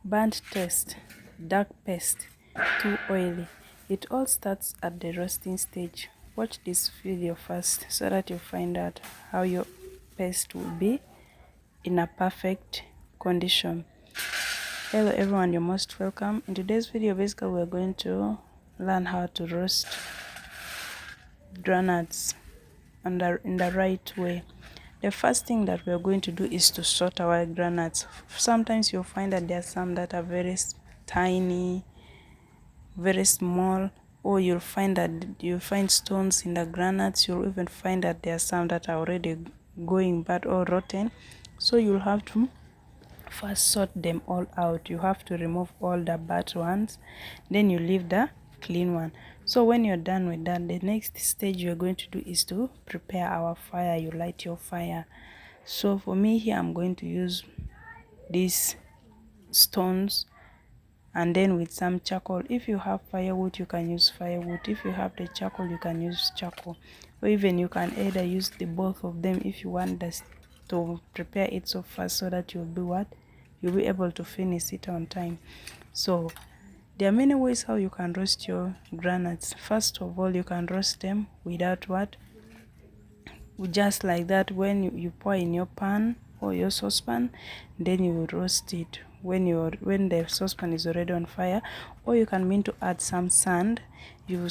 Burnt taste, dark paste, too oily. It all starts at the roasting stage. Watch this video first so that you find out how your paste will be in a perfect condition. Hello everyone, you're most welcome. In today's video, basically we're going to learn how to roast granuts in the right way. The first thing that we're going to do is to sort our granuts. Sometimes you'll find that there are some that are very tiny, very small, or you'll find that you find stones in the granuts. You'll even find that there are some that are already going bad or rotten. So you'll have to first sort them all out. You have to remove all the bad ones, then you leave the clean one. So when you're done with that, the next stage you're going to do is to prepare our fire. You light your fire. So for me here, I'm going to use these stones and then with some charcoal. If you have firewood, you can use firewood. If you have the charcoal, you can use charcoal, or even you can either use the both of them if you want this to prepare it so fast so that you'll be able to finish it on time. So there are many ways how you can roast your granuts. First of all, you can roast them without just like that. When you pour in your pan or your saucepan, then you roast it when the saucepan is already on fire. Or you can mean to add some sand. You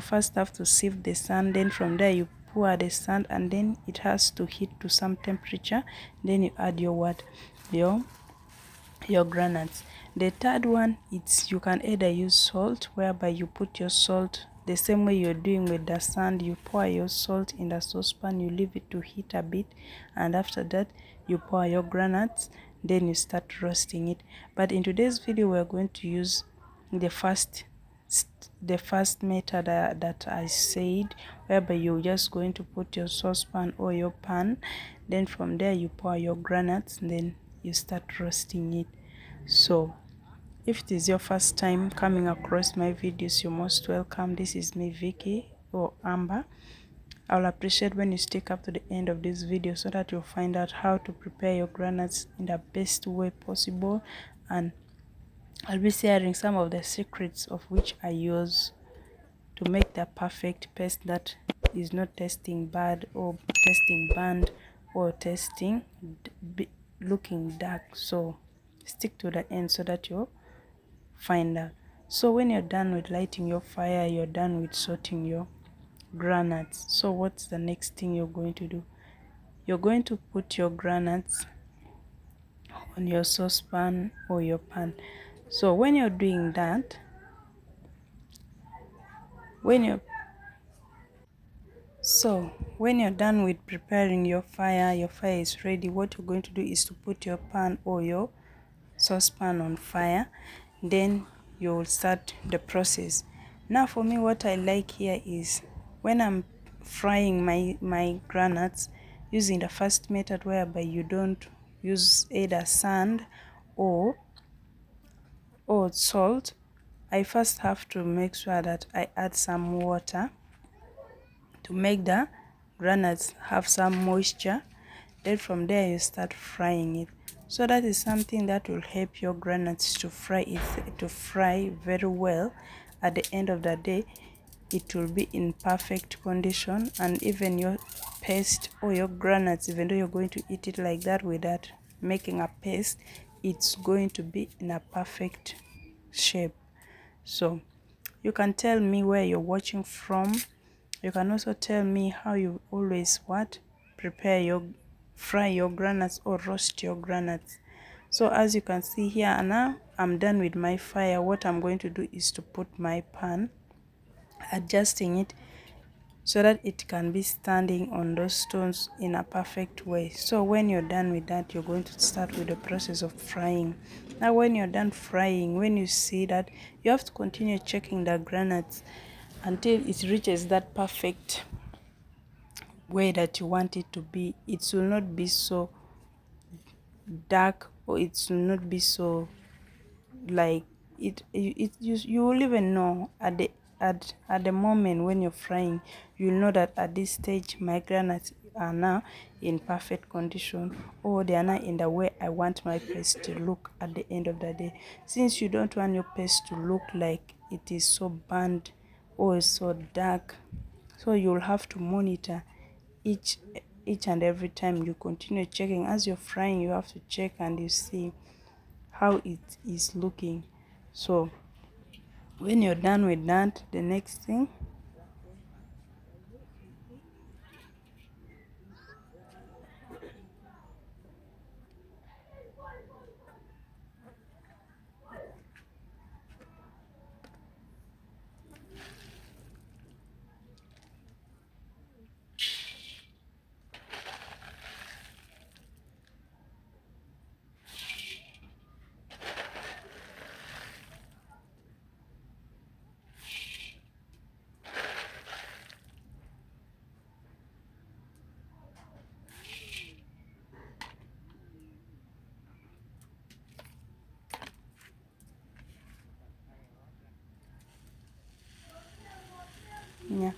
first have to sieve the sand, then from there you pour the sand, and then it has to heat to some temperature. Then you add your granuts. The third one, you can either use salt, whereby you put your salt the same way you're doing with the sand. You pour your salt in the saucepan, you leave it to heat a bit, and after that you pour your granuts, then you start roasting it. But in today's video, we're going to use the first method that I said, whereby you're just going to put your saucepan or your pan, then from there you pour your granuts, and then you start roasting it. So if it is your first time coming across my videos, you're most welcome. This is me, Vicky or Amber. I'll appreciate when you stick up to the end of this video so that you'll find out how to prepare your granuts in the best way possible, and I'll be sharing some of the secrets of which I use to make the perfect paste that is not tasting bad or tasting bland or tasting looking dark. So stick to the end so that you'll find out. So when you're done with lighting your fire, you're done with sorting your granuts. So what's the next thing you're going to do? You're going to put your granuts on your saucepan or your pan. So when you're doing that, when you're done with preparing your fire is ready. What you're going to do is to put your pan or your saucepan on fire, then you'll start the process. Now for me, what I like here is when I'm frying my granuts using the first method, whereby you don't use either sand or salt. I first have to make sure that I add some water to make the granuts have some moisture. Then from there you start frying it. So that is something that will help your granuts to fry very well. At the end of the day, it will be in perfect condition, and even your paste or your granuts, even though you're going to eat it like that without making a paste, it's going to be in a perfect shape. So you can tell me where you're watching from. You can also tell me how you always fry your granuts or roast your granuts. So as you can see here, now I'm done with my fire. What I'm going to do is to put my pan, adjusting it so that it can be standing on those stones in a perfect way. So when you're done with that, you're going to start with the process of frying. Now when you're done frying, when you see that, you have to continue checking the granuts until it reaches that perfect way that you want it to be. It will not be so dark, or it will not be so like you will even know at the moment when you're frying. You'll know that at this stage my granuts are now in perfect condition, or they are now in the way I want my paste to look at the end of the day. Since you don't want your paste to look like it is so burnt or so dark, so you'll have to monitor each and every time you continue checking. As you're frying, you have to check and you see how it is looking. So when you're done with that, the next thing, yeah.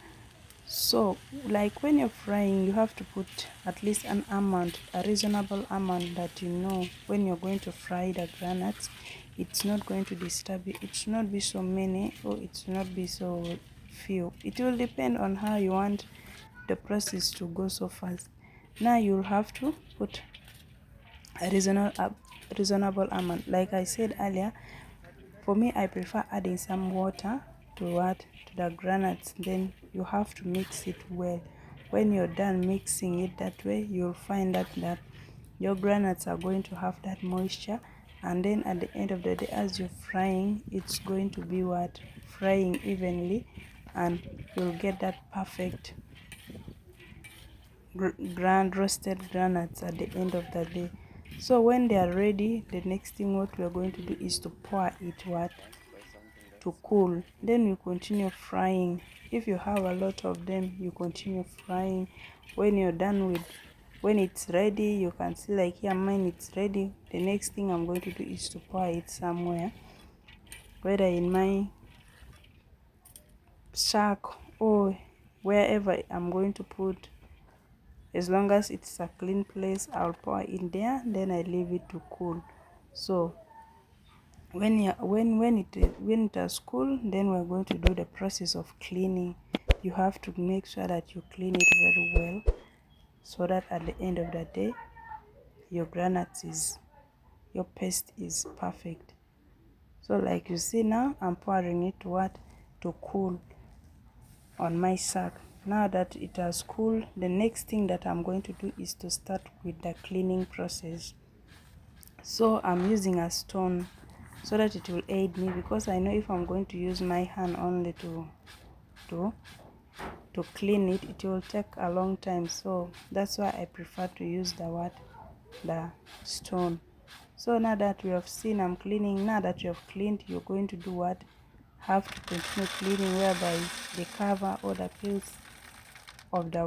So, like when you're frying, you have to put at least an amount, a reasonable amount that you know when you're going to fry the granules, it's not going to disturb you. It should not be so many or it should not be so few. It will depend on how you want the process to go so fast. Now you'll have to put a reasonable amount. Like I said earlier, for me, I prefer adding some water to what to the granules. Then you have to mix it well. When you're done mixing it that way, you'll find that your granules are going to have that moisture. And then at the end of the day, as you're frying, it's going to be what frying evenly, and you'll get that perfect roasted granules at the end of the day. So when they are ready, the next thing what we are going to do is to pour it what to cool. Then you continue frying. If you have a lot of them, you continue frying. When you're done with, when it's ready, you can see like here mine it's ready. The next thing I'm going to do is to pour it somewhere, whether in my sack or wherever I'm going to put. As long as it's a clean place, I'll pour in there, then I leave it to cool. So when it has cooled, then we're going to do the process of cleaning. You have to make sure that you clean it very well, so that at the end of the day your paste is perfect. So like you see now, I'm pouring it to cool on my sack. Now that it has cooled, the next thing that I'm going to do is to start with the cleaning process. So I'm using a stone so that it will aid me, because I know if I'm going to use my hand only to clean it, it will take a long time. So that's why I prefer to use the stone. So now that we have seen I'm cleaning, now that you have cleaned, you're going to do what? Have to continue cleaning, whereby the cover or the peels of the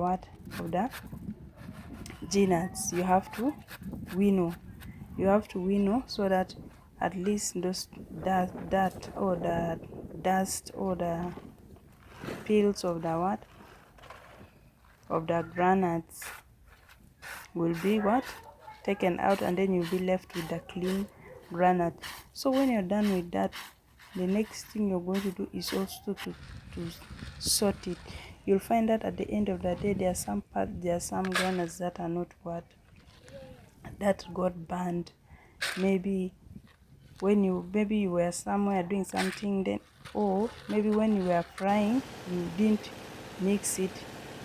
nuts you have to winnow. You have to winnow so that at least those that or the dust or the peels of the granules will be taken out, and then you'll be left with the clean granite. So when you're done with that, the next thing you're going to do is also to sort it. You'll find that at the end of the day, there are some granules that are not that got burned. Maybe maybe you were somewhere doing something, then, or maybe when you were frying you didn't mix it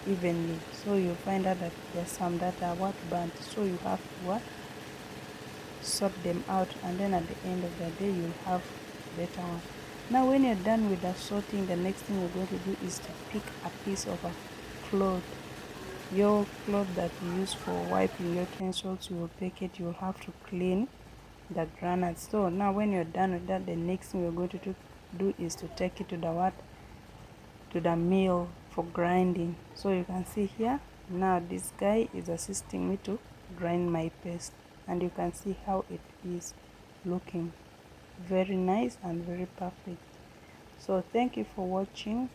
evenly, so you'll find out that there's some that are burnt. So you have to sort them out, and then at the end of the day you'll have better one. Now when you're done with the sorting, the next thing you're going to do is to pick a piece of a cloth. Your cloth that you use for wiping your utensils, you will pick it. You'll have to clean the granules. So now when you're done with that, the next thing we're going to do is to take it to the mill for grinding. So you can see here now this guy is assisting me to grind my paste, and you can see how it is looking very nice and very perfect. So thank you for watching.